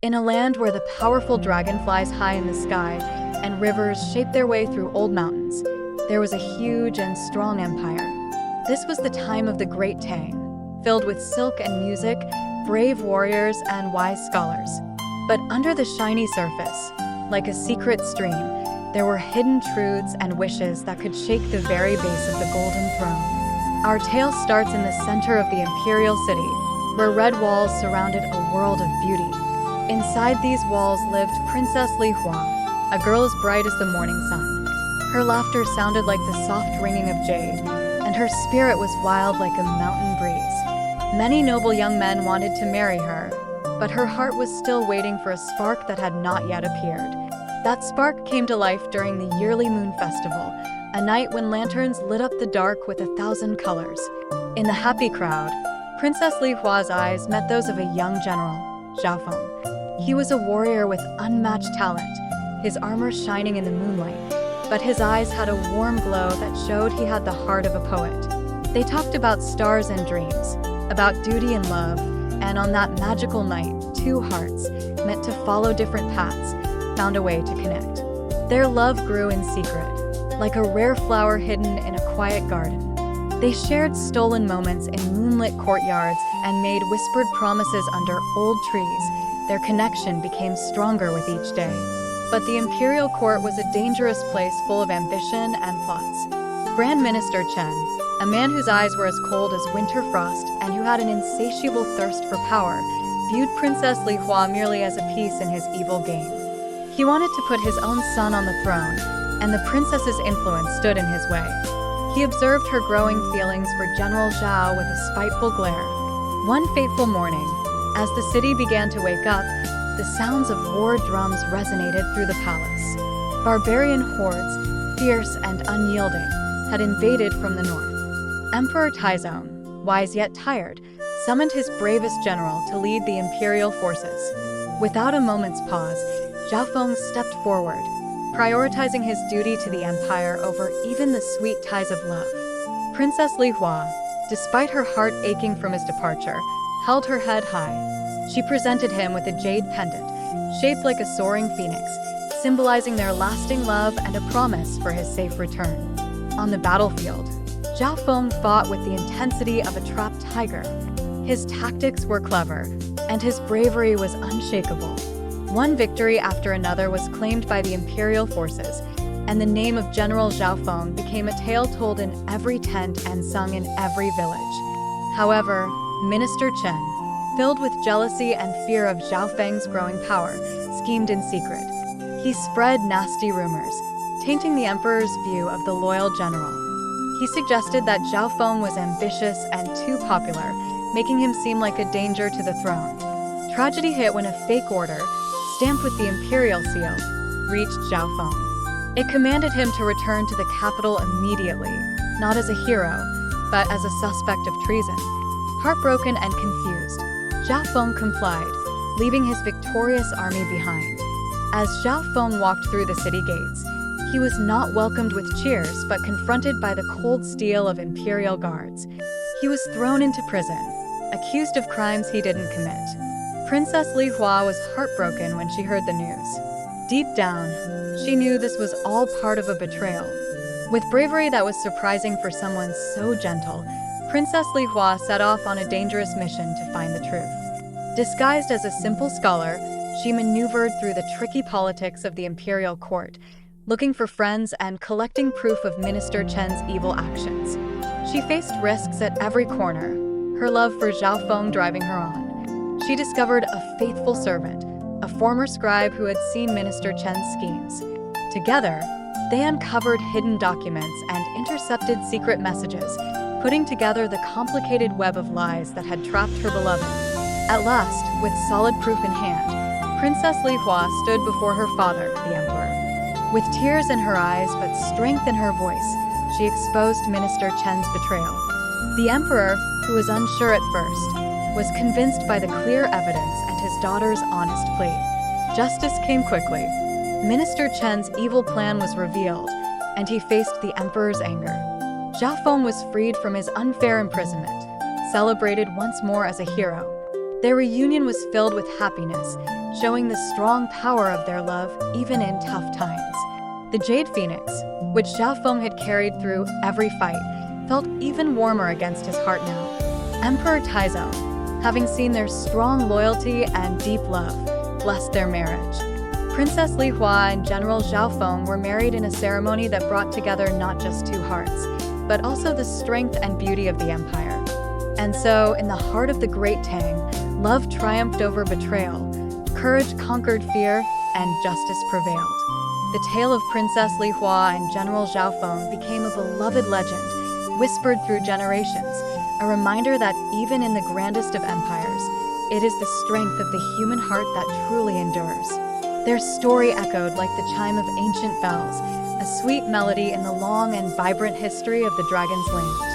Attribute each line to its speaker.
Speaker 1: In a land where the powerful dragon flies high in the sky and rivers shape their way through old mountains, there was a huge and strong empire. This was the time of the Great Tang, filled with silk and music, brave warriors, and wise scholars. But under the shiny surface, like a secret stream, there were hidden truths and wishes that could shake the very base of the Golden Throne. Our tale starts in the center of the imperial city, where red walls surrounded a world of beauty. Inside these walls lived Princess Li Hua, a girl as bright as the morning sun. Her laughter sounded like the soft ringing of jade, and her spirit was wild like a mountain breeze. Many noble young men wanted to marry her, but her heart was still waiting for a spark that had not yet appeared. That spark came to life during the yearly moon festival, a night when lanterns lit up the dark with 1,000 colors. In the happy crowd, Princess Li Hua's eyes met those of a young general, Zhao Feng. He was a warrior with unmatched talent, his armor shining in the moonlight, but his eyes had a warm glow that showed he had the heart of a poet. They talked about stars and dreams, about duty and love, and on that magical night, two hearts, meant to follow different paths, found a way to connect. Their love grew in secret, like a rare flower hidden in a quiet garden. They shared stolen moments in moonlit courtyards and made whispered promises under old trees. Their connection became stronger with each day. But the imperial court was a dangerous place full of ambition and plots. Grand Minister Chen, a man whose eyes were as cold as winter frost and who had an insatiable thirst for power, viewed Princess Li Hua merely as a piece in his evil game. He wanted to put his own son on the throne, and the princess's influence stood in his way. He observed her growing feelings for General Zhao with a spiteful glare. One fateful morning, as the city began to wake up, the sounds of war drums resonated through the palace. Barbarian hordes, fierce and unyielding, had invaded from the north. Emperor Taizong, wise yet tired, summoned his bravest general to lead the imperial forces. Without a moment's pause, Zhao Feng stepped forward, prioritizing his duty to the empire over even the sweet ties of love. Princess Li Hua, despite her heart aching from his departure, held her head high. She presented him with a jade pendant, shaped like a soaring phoenix, symbolizing their lasting love and a promise for his safe return. On the battlefield, Zhao Feng fought with the intensity of a trapped tiger. His tactics were clever, and his bravery was unshakable. One victory after another was claimed by the imperial forces, and the name of General Zhao Feng became a tale told in every tent and sung in every village. However, Minister Chen, filled with jealousy and fear of Zhao Feng's growing power, schemed in secret. He spread nasty rumors, tainting the emperor's view of the loyal general. He suggested that Zhao Feng was ambitious and too popular, making him seem like a danger to the throne. Tragedy hit when a fake order, stamped with the imperial seal, reached Zhao Feng. It commanded him to return to the capital immediately, not as a hero, but as a suspect of treason. Heartbroken and confused, Zhao Feng complied, leaving his victorious army behind. As Zhao Feng walked through the city gates, he was not welcomed with cheers but confronted by the cold steel of imperial guards. He was thrown into prison, accused of crimes he didn't commit. Princess Li Hua was heartbroken when she heard the news. Deep down, she knew this was all part of a betrayal. With bravery that was surprising for someone so gentle, Princess Li Hua set off on a dangerous mission to find the truth. Disguised as a simple scholar, she maneuvered through the tricky politics of the imperial court, looking for friends and collecting proof of Minister Chen's evil actions. She faced risks at every corner, her love for Zhao Feng driving her on. She discovered a faithful servant, a former scribe who had seen Minister Chen's schemes. Together, they uncovered hidden documents and intercepted secret messages, putting together the complicated web of lies that had trapped her beloved. At last, with solid proof in hand, Princess Li Hua stood before her father, the emperor. With tears in her eyes but strength in her voice, she exposed Minister Chen's betrayal. The emperor, who was unsure at first, was convinced by the clear evidence and his daughter's honest plea. Justice came quickly. Minister Chen's evil plan was revealed, and he faced the emperor's anger. Zhao Feng was freed from his unfair imprisonment, celebrated once more as a hero. Their reunion was filled with happiness, showing the strong power of their love even in tough times. The Jade Phoenix, which Zhao Feng had carried through every fight, felt even warmer against his heart now. Emperor Taizo, having seen their strong loyalty and deep love, blessed their marriage. Princess Li Hua and General Zhao Feng were married in a ceremony that brought together not just two hearts, but also the strength and beauty of the empire. And so, in the heart of the Great Tang, love triumphed over betrayal, courage conquered fear, and justice prevailed. The tale of Princess Li Hua and General Zhao Feng became a beloved legend, whispered through generations, a reminder that even in the grandest of empires, it is the strength of the human heart that truly endures. Their story echoed like the chime of ancient bells, a sweet melody in the long and vibrant history of the Dragon's Lane.